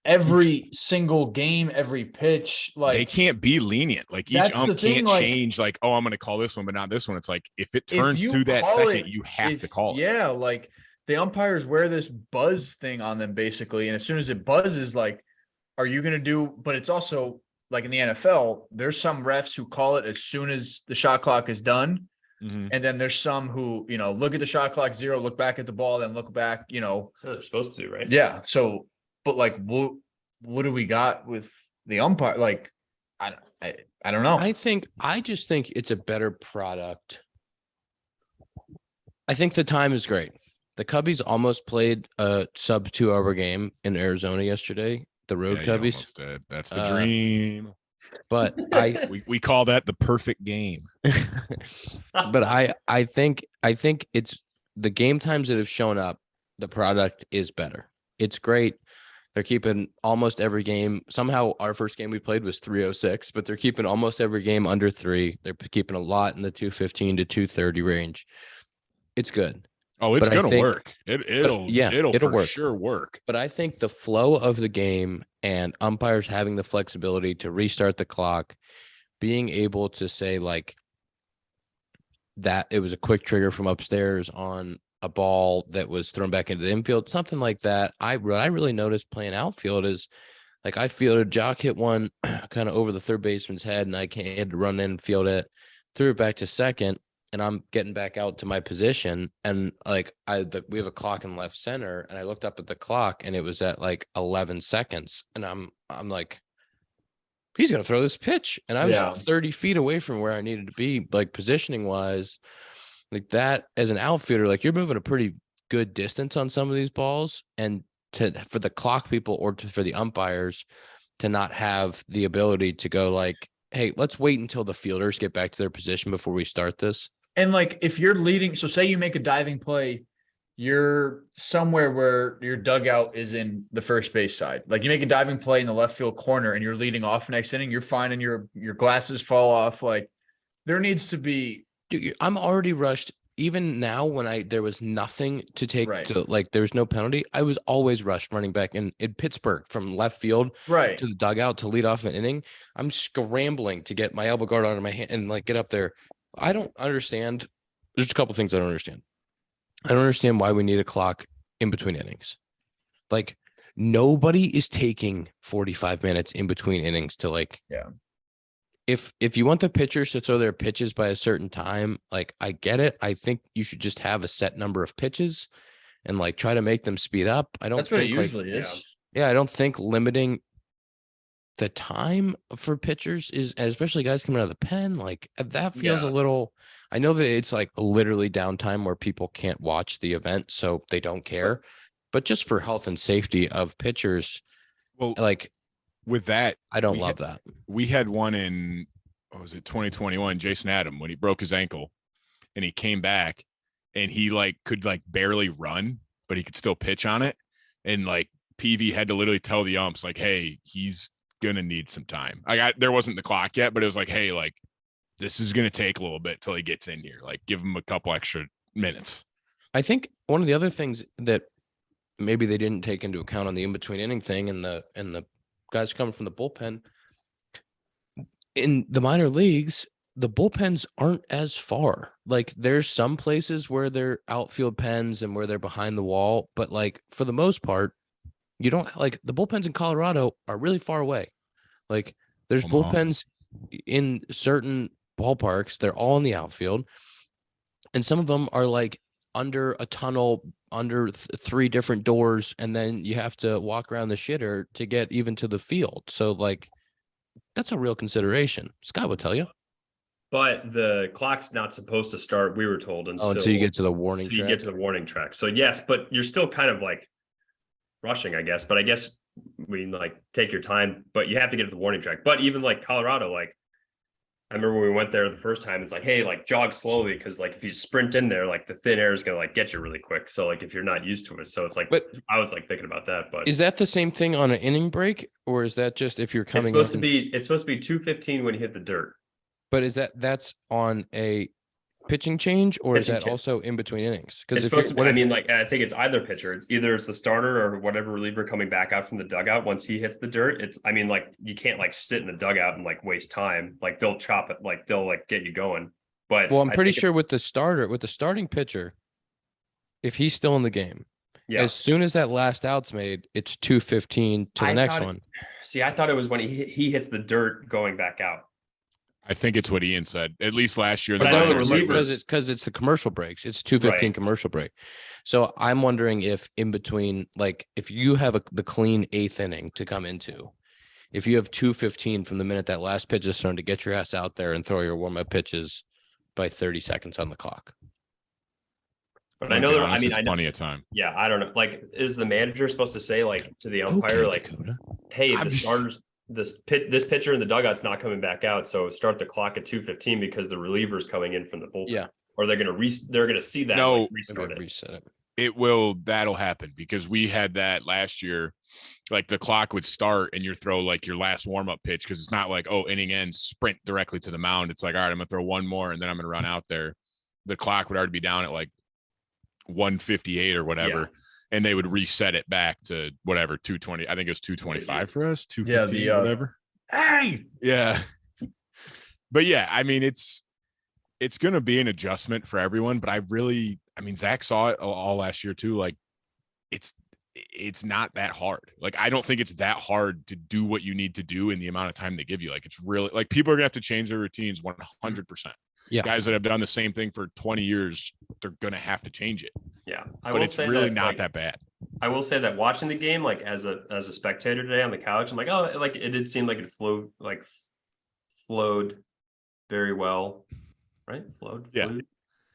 every single game, every pitch. Like, they can't be lenient. Like, each ump can't change, like, oh, I'm going to call this one, but not this one. It's like, if it turns to that second, you have to call it. Yeah, like, the umpires wear this buzz thing on them, basically. And as soon as it buzzes, like, are you going to do – but it's also, like, in the NFL, there's some refs who call it as soon as the shot clock is done. Mhm. And then there's some who, look at the shot clock 0, look back at the ball, then look back, So they're supposed to do, right? Yeah. So, but like, what do we got with the umpire? Like, I don't know. I just think it's a better product. I think the time is great. The Cubbies almost played a sub 2-hour game in Arizona yesterday. The road Yeah, you Cubbies. almost did. That's the dream. But We call that the perfect game. but I think it's the game times that have shown up, the product is better. It's great. They're keeping almost every game. Somehow our first game we played was 306, but they're keeping almost every game under 3. They're keeping a lot in the 215 to 230 range. It's good. Oh, it's But I gonna think- work. It'll for work. sure work. But I think the flow of the game and umpires having the flexibility to restart the clock, being able to say like that it was a quick trigger from upstairs on a ball that was thrown back into the infield, something like that. What I really noticed playing outfield is like I fielded, Jock hit one kind of over the third baseman's head, and I had to run in and field it, threw it back to second, and I'm getting back out to my position, and like we have a clock in left center, and I looked up at the clock, and it was at like 11 seconds, and I'm like, he's gonna throw this pitch, and I was Yeah. 30 feet away from where I needed to be, like positioning wise, like that. As an outfielder, like you're moving a pretty good distance on some of these balls, and for the clock people or for the umpires to not have the ability to go like, hey, let's wait until the fielders get back to their position before we start this. And like, if you're leading, so say you make a diving play, you're somewhere where your dugout is in the first base side. Like you make a diving play in the left field corner and you're leading off next inning, you're finding your glasses fall off. Like there needs to be. Dude, I'm already rushed. Even now, when there was nothing to take Right. to, like, there was no penalty, I was always rushed running back in Pittsburgh from left field Right. to the dugout to lead off an inning. I'm scrambling to get my elbow guard onto my hand and like get up there. I don't understand. There's a couple things I don't understand. I don't understand why we need a clock in between innings. Like nobody is taking 45 minutes in between innings to like, Yeah. If you want the pitchers to throw their pitches by a certain time, like I get it. I think you should just have a set number of pitches and like try to make them speed up. I don't That's what it think like, usually is. yeah, I don't think limiting the time for pitchers is, especially guys coming out of the pen, like that feels a little. I know that it's like literally downtime where people can't watch the event, so they don't care. But just for health and safety of pitchers, Well, like with that, I don't we love that. we had one in, what was it, 2021, Jason Adam, when he broke his ankle and he came back and he like could like barely run, but he could still pitch on it. And like PV had to literally tell the umps like, hey, he's gonna need some time. There wasn't the clock yet, but it was like, hey, like this is gonna take a little bit till he gets in here. Like give him a couple extra minutes. I think one of the other things that maybe they didn't take into account on the in-between inning thing and the guys coming from the bullpen in the minor leagues, the bullpens aren't as far. Like there's some places where they're outfield pens and where they're behind the wall, but like for the most part, you don't like the bullpens in Colorado are really far away. Like there's Omaha. bullpens in certain ballparks. They're all in the outfield. And some of them are like under a tunnel, under 3 different doors. And then you have to walk around the shitter to get even to the field. So like, that's a real consideration. Scott would tell you. But the clock's not supposed to start, we were told, Until you get to the warning until you track. get to the warning track. So yes, but you're still kind of like rushing, I guess. But I guess we like take your time, but you have to get to the warning track. But even like Colorado, like I remember when we went there the first time, it's like, hey, like jog slowly, because like if you sprint in there, like the thin air is gonna like get you really quick. So like if you're not used to it, so it's like, But I was like thinking about that. But is that the same thing on an inning break, or is that just if you're it's coming? supposed to be 2:15 when you hit the dirt. But is that's on a pitching change, or is Pitching that change. also in between innings? It's Because supposed to be, I mean, like I think it's either pitcher. Either it's the starter or whatever reliever coming back out from the dugout once he hits the dirt. It's, I mean, like you can't like sit in the dugout and like waste time. Like they'll chop it, like they'll like get you going. But well, I'm I pretty think sure with the starting pitcher, if he's still in the game, yeah. as soon as that last out's made, it's 2:15 to the I next thought one. See, I thought it was when he hits the dirt going back out. I think it's what Ian said. At least last year, But I know the relievers- because it's the commercial breaks. It's 2:15 Right. commercial break. So I'm wondering if in between, like if you have the clean 8th inning to come into, if you have 2:15 from the minute that last pitch is thrown to get your ass out there and throw your warm up pitches by 30 seconds on the clock. But I know there. I mean, it's I know. plenty of time. Yeah, I don't know. Like, is the manager supposed to say like to the umpire, Okay, like, Dakota. hey, I'm the just- starters, this pitcher in the dugout's not coming back out, so start the clock at 2:15 because the reliever's coming in from the bullpen. Yeah. Or they're gonna see that. No. like, restart it. Reset it. That'll happen because we had that last year. Like the clock would start and you throw like your last warm-up pitch because it's not like, oh, inning ends, sprint directly to the mound. It's like, all right, I'm gonna throw one more and then I'm gonna run out there. The clock would already be down at like 158 or whatever. Yeah. And they would reset it back to whatever 220. I think it was 225 for us, 215, whatever. Hey, Yeah. But yeah, I mean, it's gonna be an adjustment for everyone, but I mean, Zack saw it all last year too. Like it's not that hard. Like, I don't think it's that hard to do what you need to do in the amount of time they give you. Like, it's really like people are gonna have to change their routines 100%. Yeah. Guys that have done the same thing for 20 years, they're gonna have to change it. Yeah, But it's really not that bad. I will say that watching the game, like as a spectator today on the couch, I'm like, oh, like it did seem like it flowed very well, right? Yeah.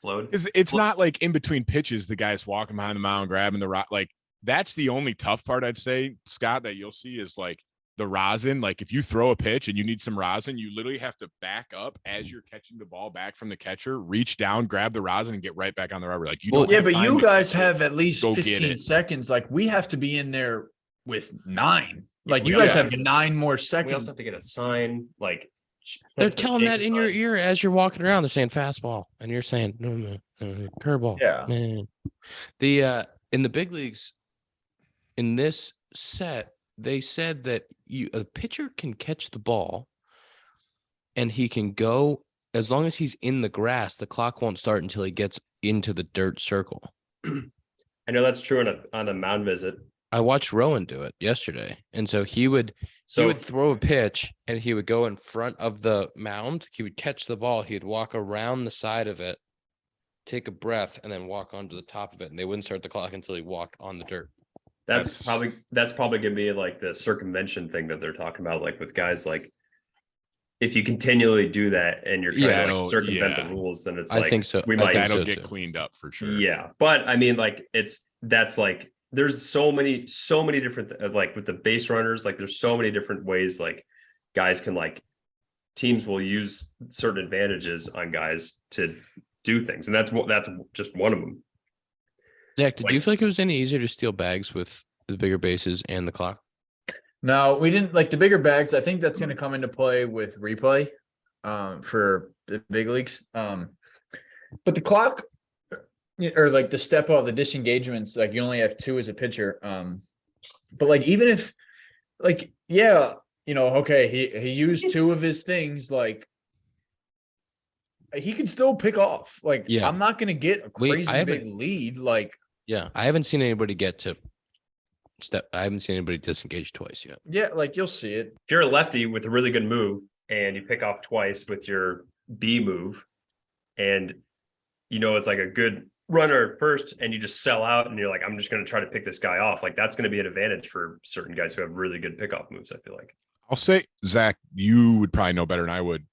Flowed. It's not like in between pitches, the guy's walking behind the mound, grabbing the rock. Like, that's the only tough part, I'd say, Scott, that you'll see is like the rosin. Like, if you throw a pitch and you need some rosin, you literally have to back up as you're catching the ball back from the catcher, reach down, grab the rosin, and get right back on the rubber. Like, you don't yeah, have but time you to guys catch it. have at least Go get 15 it. seconds. Like, we have to be in there with 9. Like, we you guys also have have to get 9 more We also seconds. have to get a sign, like They're telling that in your sign. ear as you're walking around. They're saying fastball, and you're saying no, curveball. Yeah. Man. The in the big leagues, in this set, they said that a pitcher can catch the ball, and he can go as long as he's in the grass. The clock won't start until he gets into the dirt circle. I know that's true on a mound visit. I watched Rowan do it yesterday, and so he would throw a pitch and he would go in front of the mound. He would catch the ball. He'd walk around the side of it, take a breath, and then walk onto the top of it. And they wouldn't start the clock until he walked on the dirt. That's probably gonna be like the circumvention thing that they're talking about, like with guys like if you continually do that and you're trying to like circumvent the rules, then it's I like think so. we I might think That'll so get too. cleaned up for sure. Yeah, but I mean, like that's like there's so many different like with the base runners, like there's so many different ways like guys can like teams will use certain advantages on guys to do things, and that's just one of them. Zack, did Like- you feel like it was any easier to steal bags with the bigger bases and the clock? No, we didn't like the bigger bags. I think that's going to come into play with replay for the big leagues. But the clock or like the step out, the disengagements, like you only have 2 as a pitcher. But like even if like, yeah, you know, okay, he used 2 of his things, like he can still pick off. Like, Yeah. I'm not going to get a crazy I big haven't- lead. Like, Yeah, I haven't seen anybody get to step. I haven't seen anybody disengage twice yet. yeah, like you'll see it. If you're a lefty with a really good move and you pick off twice with your B move, and you know it's like a good runner at first, and you just sell out, and you're like, I'm just going to try to pick this guy off. Like that's going to be an advantage for certain guys who have really good pickoff moves. I feel like. I'll say, Zack, you would probably know better than I would.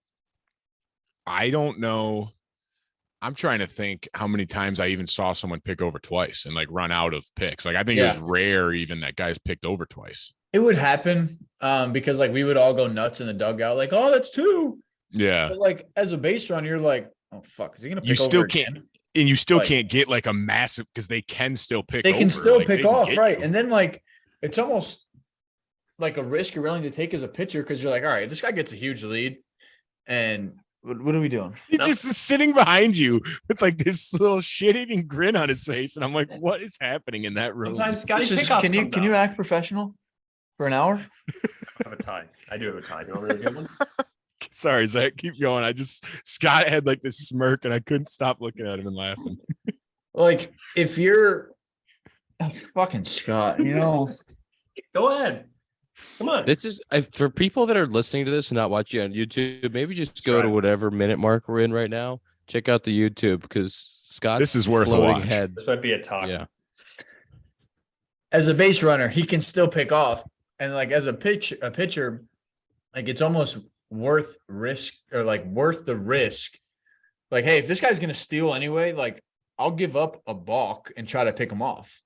I don't know. I'm trying to think how many times I even saw someone pick over twice and like run out of picks. Like I think it was rare even that guys picked over twice. It would happen because like we would all go nuts in the dugout, like, oh, that's 2. Yeah. But like as a base run, you're like, oh fuck, is he gonna pick You still over can't, again? and you still Like- can't get like a massive because they can still pick. They can over. still Like, pick they can off, get right? you. And then like it's almost like a risk you're willing to take as a pitcher because you're like, all right, this guy gets a huge lead, and what are we doing? He just is sitting behind you with like this little shit-eating grin on his face, and I'm like, what is happening in that room? Sometimes Scotty This is- pickoff can comes you out. act professional for an hour? I have a tie. I do have a tie. You want me to give one? Sorry, Zach, keep going. Scott had like this smirk, and I couldn't stop looking at him and laughing. Like if you're fucking Scott, you know, Go ahead. Come on. This is for people that are listening to this and not watching on YouTube. Maybe just go to whatever minute mark we're in right now. Check out the YouTube because Scott. This is worth a floating watch. head. This might be a talk. Yeah. As a base runner, he can still pick off, and like as a pitcher, like it's almost worth risk or like worth the risk. Like, hey, if this guy's gonna steal anyway, like I'll give up a balk and try to pick him off.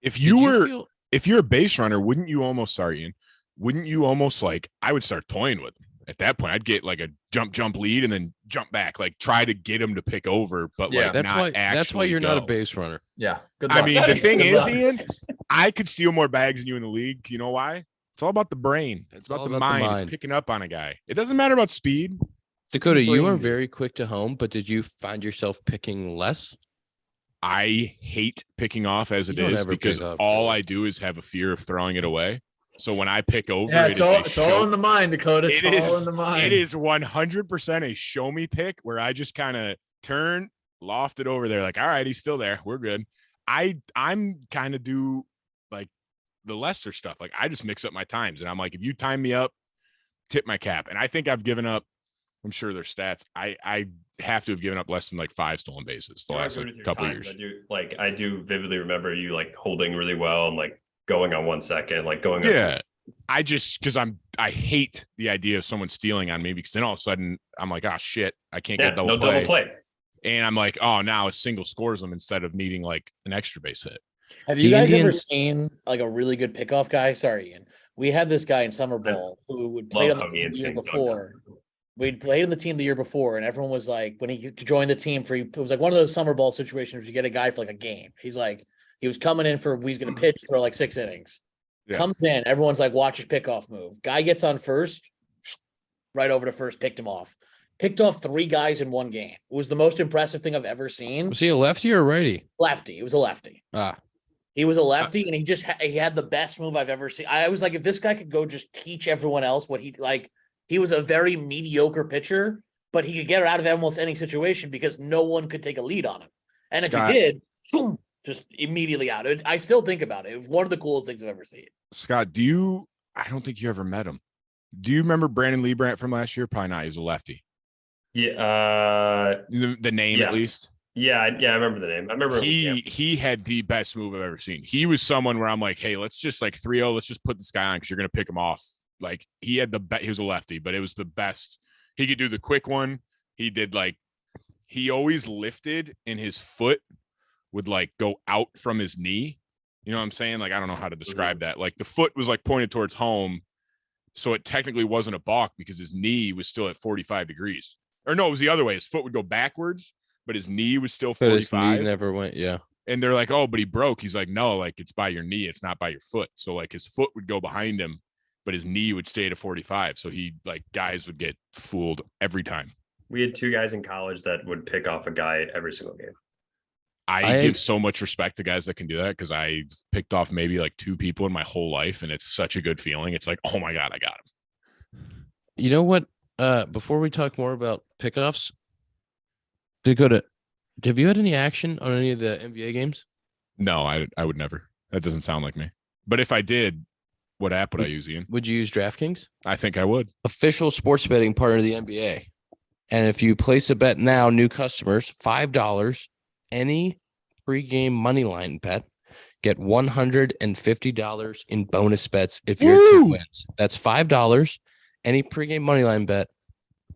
If you're a base runner, wouldn't you almost like, I would start toying with him at that point. I'd get like a jump lead and then jump back, like try to get him to pick over, but like that's why you're not a base runner. Yeah. Good luck. I mean, the thing is, Ian, I could steal more bags than you in the league. You know why? It's all about the brain. It's about the mind. It's picking up on a guy. It doesn't matter about speed. Dakota, you are very quick to home, but did you find yourself picking less? I hate picking off as it is because all I do is have a fear of throwing it away. So when I pick over, it's all in the mind, Dakota. It's all in the mind. It is 100% a show me pick where I just kind of turn, loft it over there. Like, all right, he's still there. We're good. I'm kind of do like the Lester stuff. Like I just mix up my times and I'm like, if you time me up, tip my cap. And I think I've given up, I'm sure their stats. I have to have given up less than like 5 stolen bases the last couple of years. I do vividly remember you like holding really well and like going on 1 second, like going. Yeah. I just, cause I hate the idea of someone stealing on me because then all of a sudden I'm like, oh shit, I can't get double play. And I'm like, oh, now a single scores them instead of needing like an extra base hit. Have you guys ever seen like a really good pickoff guy? Sorry, Ian. We had this guy in summer ball who would play on the team the year before. We'd played on the team the year before, and everyone was like, when he joined the team it was like one of those summer ball situations where you get a guy for like a game. He's like, he was coming in he's going to pitch for like 6 innings. Yeah. Comes in, everyone's like, watch his pickoff move. Guy gets on first, right over to first, picked him off. Picked off 3 guys in 1 game. It was the most impressive thing I've ever seen. Was he a lefty or righty? Lefty. It was a lefty. He was a lefty, and he had the best move I've ever seen. I was like, if this guy could go just teach everyone else what he was a very mediocre pitcher, but he could get out of almost any situation because no one could take a lead on him. And if he did, boom, just immediately out. I still think about it. It was one of the coolest things I've ever seen. Scott, I don't think you ever met him. Do you remember Brandon Liebrandt from last year? Probably not. He was a lefty. Yeah. The name at least. Yeah. I remember the name. I remember he had the best move I've ever seen. He was someone where I'm like, hey, let's just like 3-0. Let's just put this guy on because you're going to pick him off. Like he was a lefty, but it was the best. He could do the quick one. He did he always lifted and his foot would like go out from his knee. You know what I'm saying? Like, I don't know how to describe that. Like the foot was like pointed towards home. So it technically wasn't a balk because his knee was still at 45 degrees. Or no, it was the other way. His foot would go backwards, but his knee was still 45. But his knee never went. Yeah. And they're like, oh, but he broke. He's like, no, like it's by your knee. It's not by your foot. So like his foot would go behind him, but his knee would stay to 45. So guys would get fooled every time. We had 2 guys in college that would pick off a guy every single game. I give so much respect to guys that can do that because I've picked off maybe like 2 people in my whole life, and it's such a good feeling. It's like, oh my God, I got him. You know what? Before we talk more about pickoffs, Dakota, have you had any action on any of the NBA games? No, I would never. That doesn't sound like me. But if I did, what app would I use, Ian? Would you use DraftKings? I think I would. Official sports betting partner of the NBA. And if you place a bet now, new customers, $5, any pregame money line bet, get $150 in bonus bets if your team wins. That's $5. Any pregame money line bet,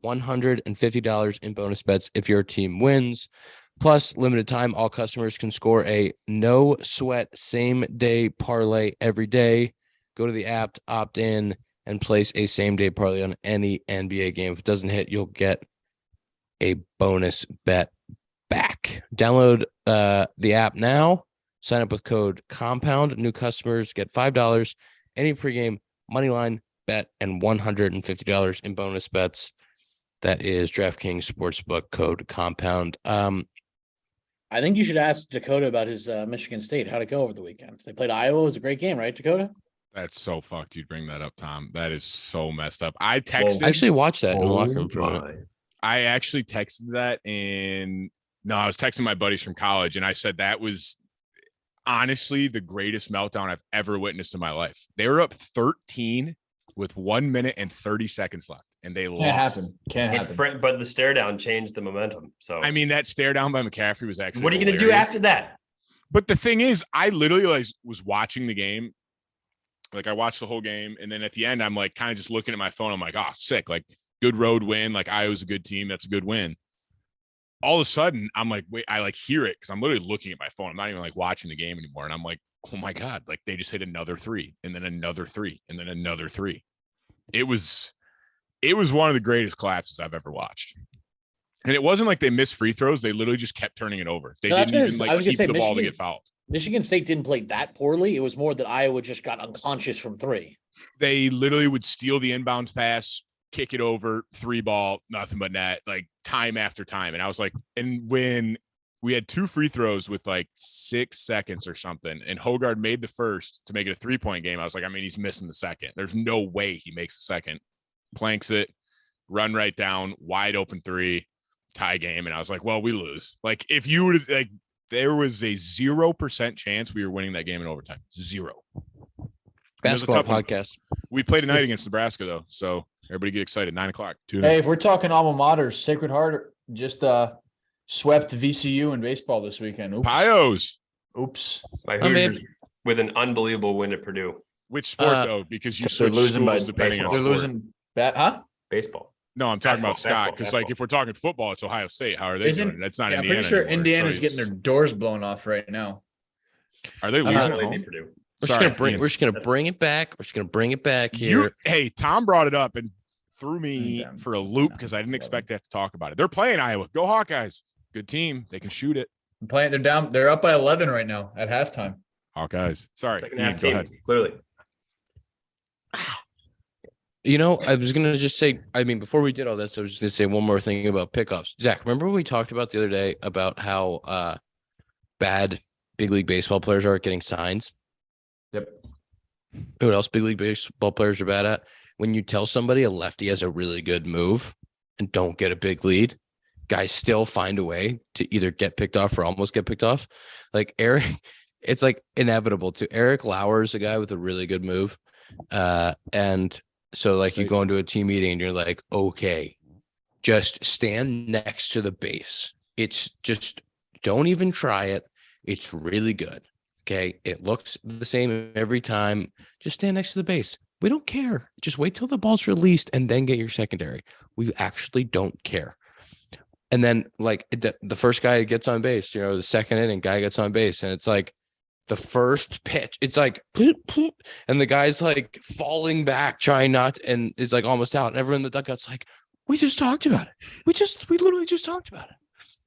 $150 in bonus bets if your team wins. Plus, limited time, all customers can score a no sweat same day parlay every day. Go to the app, opt in, and place a same day parlay on any NBA game. If it doesn't hit, you'll get a bonus bet back. Download the app now. Sign up with code COMPOUND. New customers get $5, any pregame money line bet, and $150 in bonus bets. That is DraftKings Sportsbook, code COMPOUND. I think you should ask Dakota about his Michigan State. How'd it go over the weekend? They played Iowa. It was a great game, right, Dakota? That's so fucked. You'd bring that up, Tom. That is so messed up. I texted. I actually watched that in the locker room for a minute. I actually texted that I was texting my buddies from college, and I said honestly the greatest meltdown I've ever witnessed in my life. They were up 13 with 1 minute and 30 seconds left, and they lost. Can't happen. But the stare down changed the momentum. So I mean, that stare down by McCaffrey was actually what are you going to do hilarious. after that? But the thing is, I literally was watching the game. Like I watched the whole game, and then at the end, I'm like kind of just looking at my phone. I'm like, oh, sick. Like good road win. Like Iowa's a good team. That's a good win. All of a sudden, I'm like, wait, I like hear it because I'm literally looking at my phone. I'm not even like watching the game anymore. And I'm like, oh my God, like they just hit another three and then another three and then another three. It was one of the greatest collapses I've ever watched. And it wasn't like they missed free throws. They literally just kept turning it over. They didn't even like keep the ball to get fouled. Michigan State didn't play that poorly. It was more that Iowa just got unconscious from three. They literally would steal the inbounds pass, kick it over, 3-ball, nothing but net, like time after time. And I was like, and when we had 2 free throws with like 6 seconds or something, and Hogard made the first to make it a 3-point game, I was like, I mean, he's missing the second. There's no way he makes the second. Planks it, run right down, wide open 3, tie game. And I was like, well, we lose. Like if you would like, there was a 0% chance we were winning that game in overtime. 0. Basketball podcast. We played tonight against Nebraska though, so everybody get excited. 9:00. Hey, if we're talking alma mater, Sacred Heart just swept VCU in baseball this weekend. Oops. Pios. Oops. My Hoosiers with an unbelievable win at Purdue. Which sport though? Because you they're losing by depending on they're sport. losing bad, huh? Baseball. No, I'm talking about Scott because like if we're talking football, it's Ohio State. How are they doing? That's not Indiana. I'm pretty sure anymore, Indiana's getting their doors blown off right now. Are they losing? Purdue. We're just gonna bring it back. We're just gonna bring it back here. Hey, Tom brought it up and threw me for a loop because I didn't expect to have to talk about it. They're playing Iowa. Go Hawkeyes. Good team. They can shoot it. They're down. They're up by 11 right now at halftime. Hawkeyes. Sorry. Second half team, clearly. You know, I was gonna just say. I mean, before we did all this, I was just gonna say one more thing about pickoffs. Zach, remember when we talked about the other day about how bad big league baseball players are at getting signs? Yep. You know what else big league baseball players are bad at? When you tell somebody a lefty has a really good move and don't get a big lead, guys still find a way to either get picked off or almost get picked off. Like Eric, it's like inevitable to Eric Lauer's a guy with a really good move. And so like you go into a team meeting and you're like, okay, just stand next to the base. It's just don't even try it. It's really good. Okay. It looks the same every time. Just stand next to the base. We don't care. Just wait till the ball's released and then get your secondary. We actually don't care. And then like the first guy gets on base, you know, the second inning guy gets on base and it's like the first pitch, it's like, and the guy's like falling back, trying not, and is like almost out. And everyone in the dugout's like, we just talked about it. We literally just talked about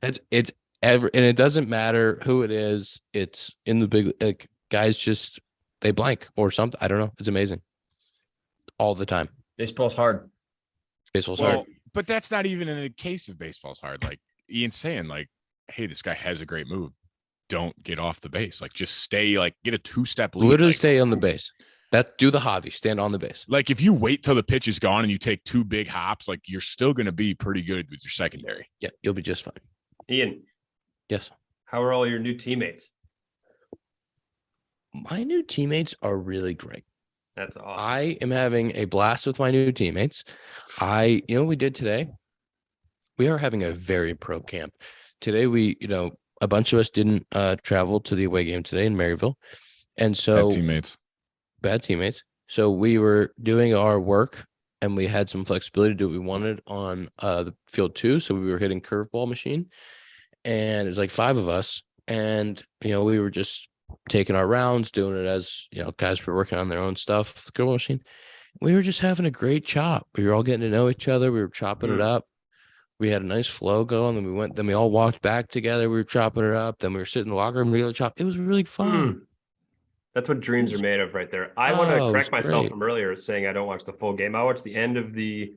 it. And it doesn't matter who it is. It's in the big, like guys just, they blank or something. I don't know. It's amazing. All the time. Baseball's hard. Baseball's hard. But that's not even in a case of baseball's hard. Like Ian's saying, like, hey, this guy has a great move. Don't get off the base. Like, just stay, like, get a 2-step lead. Literally like, stay on the base. Do the hobby. Stand on the base. Like, if you wait till the pitch is gone and you take 2 big hops, like, you're still going to be pretty good with your secondary. Yeah, you'll be just fine. Ian. Yes. How are all your new teammates? My new teammates are really great. That's awesome. I am having a blast with my new teammates. You know what we did today? We are having a very pro camp. Today a bunch of us didn't travel to the away game today in Maryville. And so bad teammates. So we were doing our work and we had some flexibility to do what we wanted on the field too. So we were hitting curveball machine and it's like 5 of us. And, we were just taking our rounds, doing it as, guys were working on their own stuff with the curveball machine. We were just having a great chop. We were all getting to know each other. We were chopping it up. We had a nice flow going. Then we all walked back together. We were chopping it up. Then we were sitting in the locker room, really chop. It was really fun. That's what dreams are made of right there. I want to correct myself from earlier saying I don't watch the full game. I watched the end of we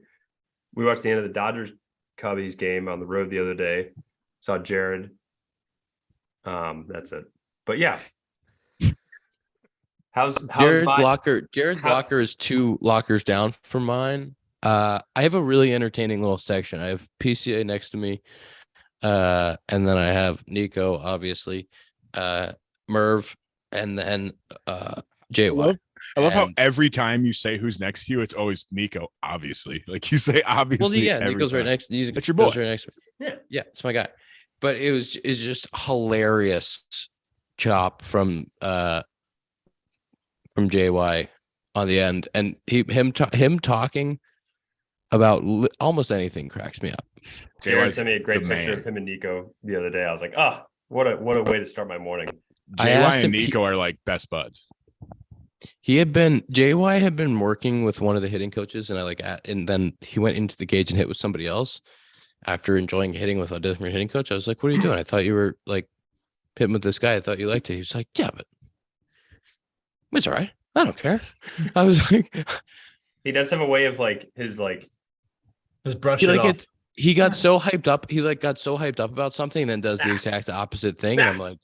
watched the end of the Dodgers Cubbies game on the road the other day. Saw Jared. That's it. But yeah. Jared's locker is 2 lockers down from mine. I have a really entertaining little section. I have PCA next to me. And then I have Nico, obviously, Merv, and then I JY. love how And- every time you say who's next to you, it's always Nico. Obviously, like you say, obviously. Well, yeah, every Nico's right time. next. That's your boy. Right next to me. Yeah. Yeah, it's my guy. But it's just hilarious chop from JY on the end, and him talking about almost anything cracks me up. Jared JY's sent me a great the picture man. of him and Nico the other day. I was like, what a way to start my morning. I asked JY him- and Nico are like best buds. JY had been working with one of the hitting coaches, and then he went into the cage and hit with somebody else after enjoying hitting with a different hitting coach. I was like, "What are you doing? I thought you were like hitting with this guy. I thought you liked it." He was like, "Yeah, but it's all right. I don't care." I was like, He does have a way of like his like Just brush he it like off. it. He got so hyped up. He like got so hyped up about something, and then does the exact opposite thing. And I'm like,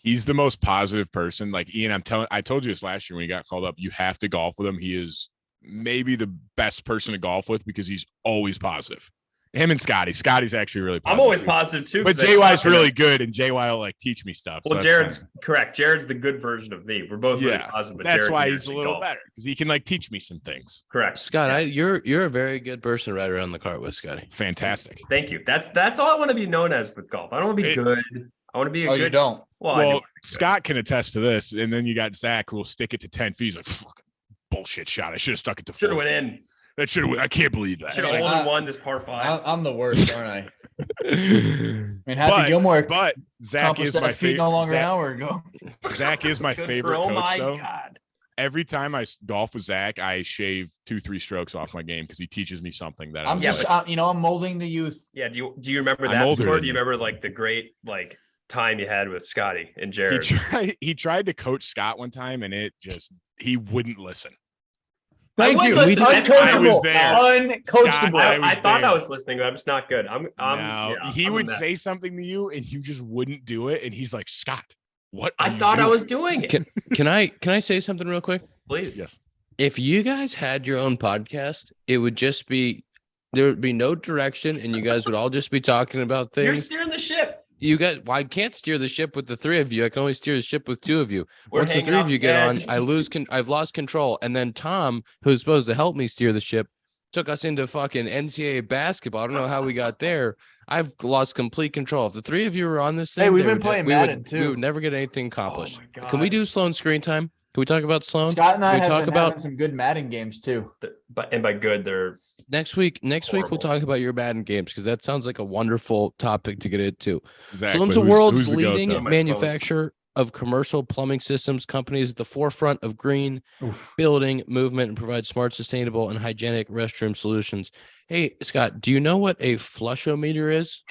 He's the most positive person. Like Ian, I told you this last year when he got called up. You have to golf with him. He is maybe the best person to golf with because he's always positive. Him and Scotty. Scotty's actually really positive. I'm always too. positive too. But 'cause I JY's suck in really it. good, and JY will like teach me stuff. so Well, that's Jared's fine. correct. Jared's the good version of me. We're both really positive, but that's Jared why can he's a actually little golf. better because he can like teach me some things. Correct. Scott, Yeah. you're a very good person to ride around the cart with, Scotty. Fantastic. Thank you. That's all I want to be known as with golf. I don't want to be good. I want to be a Oh, good. you don't. Well, I Well, do. Scott can attest to this, and then you got Zach who will stick it to 10 feet. He's like, fucking bullshit shot. I should have stuck it to Should 4. have went in. That should have. I can't believe that. Should have Like, hole in one this par five. I'm the worst, aren't I? I mean, But- Happy Gilmore But Zach accomplished is that my feat no favorite. longer an hour ago. Zach is my Good favorite for- oh coach, my though. God. Every time I golf with Zach, I shave 2-3 strokes off my game because he teaches me something that I'm just, I'm molding the youth. Yeah. Do you remember I'm that older score? than Do you you. remember like the great like time you had with Scotty and Jared? he tried to coach Scott one time, and he wouldn't listen. Thank would you. listen. I was there. Uncoachable. Scott, I was thought I there. was listening, but I'm just not good. No, yeah, he I'm would a mess. say something to you, and you just wouldn't do it. And he's like, Scott, what? I are you thought I doing?" was doing it. Can I say something real quick? Please. Yes. If you guys had your own podcast, it would just be there would be no direction, and you guys would all just be talking about You're things. steering the ship. You guys, well, I can't steer the ship with the 3 of you. I can only steer the ship with 2 of you. We're Once the hanging 3 of off you the get on, edge. I've lost control. And then Tom, who's supposed to help me steer the ship, took us into fucking NCAA basketball. I don't know how we got there. I've lost complete control. If the 3 of you were on this thing, Hey, we've they been would- playing we Madden, would, too. We would never get anything accomplished. my Can we God. do Sloan screen time? Can we talk about Sloan? Scott and I We have talk been about- having some good Madden games too. And by good, they're Next week we'll Horrible. talk about your Madden games because that sounds like a wonderful topic to get into. Zach, Sloan's but the who's world's the goat, leading though? My phone. manufacturer of commercial plumbing systems. Companies at the forefront of green building movement and provide smart, sustainable, and hygienic restroom solutions. Hey, Scott, do you know what a flushometer is?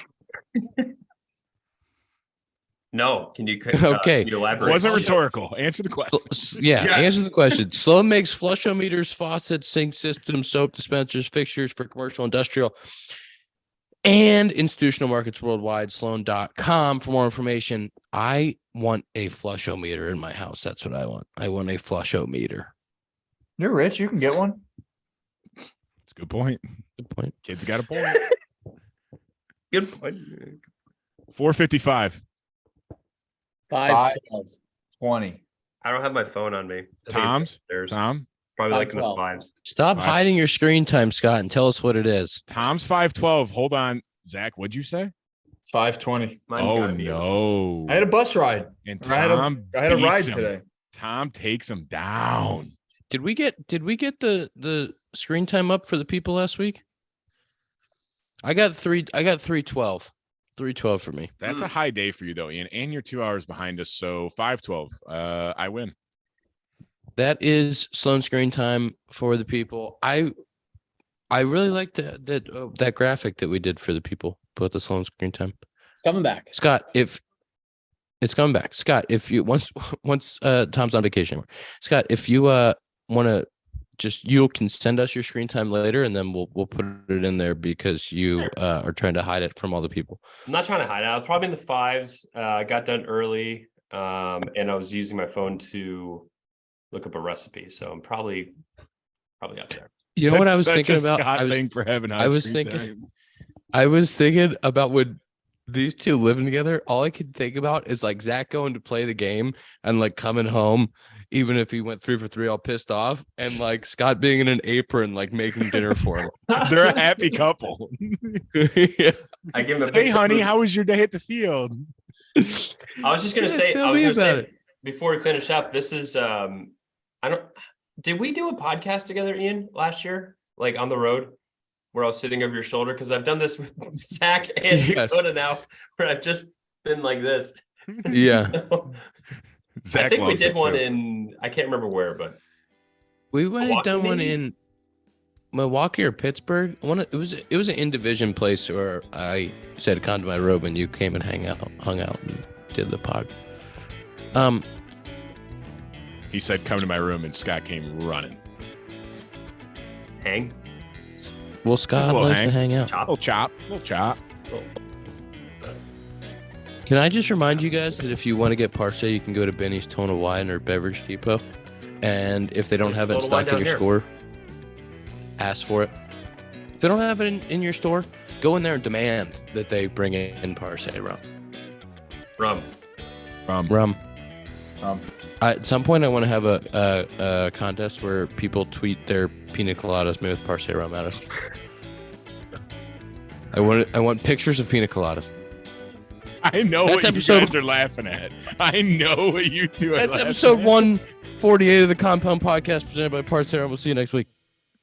no. Can you Okay. can you It elaborate? wasn't rhetorical. Answer the question. Yeah, Yes. answer the question. Sloan makes flushometers, faucets, sink systems, soap dispensers, fixtures for commercial, industrial, and institutional markets worldwide. Sloan.com for more information. I want a flushometer in my house. That's what I want. I want a flushometer. You're rich. You can get one. It's a good point. Good point. Kid's got a point. Good point. 455. 5-12. 20. I don't have my phone on me. I think it's Tom's? upstairs. Tom? Probably like in the 5-12. fives. Stop Five. hiding your screen time, Scott, and tell us what it is. Tom's 512. Hold on. Zach, what'd you say? 520. Mine's Oh, gotta be no. I had a bus ride. And I had a- Tom I had a beats ride him. today. Tom takes him down. Did we get the screen time up for the people last week? I got 312. 312 for me. That's a high day for you, though, Ian. And you're 2 hours behind us. So 512. I win. That is Sloan screen time for the people. I really like that graphic that we did for the people. Put the Sloan screen time. It's coming back. Scott, if it's coming back, Scott, if you once Tom's on vacation anymore. Scott, if you want to you can send us your screen time later, and then we'll put it in there because you are trying to hide it from all the people. I'm not trying to hide it. I was probably in the fives. I got done early, and I was using my phone to look up a recipe. So I'm probably up there. You know what I was That's thinking such a about? Scott thing for having high I was screen thinking- time. I was thinking about when these two living together, all I could think about is like Zack going to play the game and like coming home, even if he went 3 for 3, all pissed off, and like Scott being in an apron, like making dinner for him. They're a happy couple. Yeah. I give him a Hey, big honey, salute. how was your day at the field? I was just gonna Yeah, say. tell I was me gonna about say it. before we finish up. This is I don't. Did we do a podcast together, Ian, last year? Like on the road, where I was sitting over your shoulder? Because I've done this with Zack and Yes. Dakota now, where I've just been like this. Yeah. Zach I think we loves did it, one too. in. I can't remember where, but We might have Milwaukee, done one maybe? in Milwaukee or Pittsburgh. It was an in division place where I said come to my room and you came and hung out and did the pod. He said, "Come to my room," and Scott came running. hang. Well, Just Scott a little likes to hang. hang out. Chop. Little chop. Can I just remind you guys that if you want to get Parse, you can go to Benny's Total Wine or Beverage Depot, and if they don't have it in Total Wine stock in down your here. store, ask for it. If they don't have it in your store, go in there and demand that they bring in Parse rum. Rum. Rum. Um, At some point, I want to have a contest where people tweet their pina coladas made with Parse rum at us. I want pictures of pina coladas. I know That's what episode- you guys are laughing at. I know what you two are That's laughing episode at. 148 of the Compound Podcast presented by Parse Rum. We'll see you next week.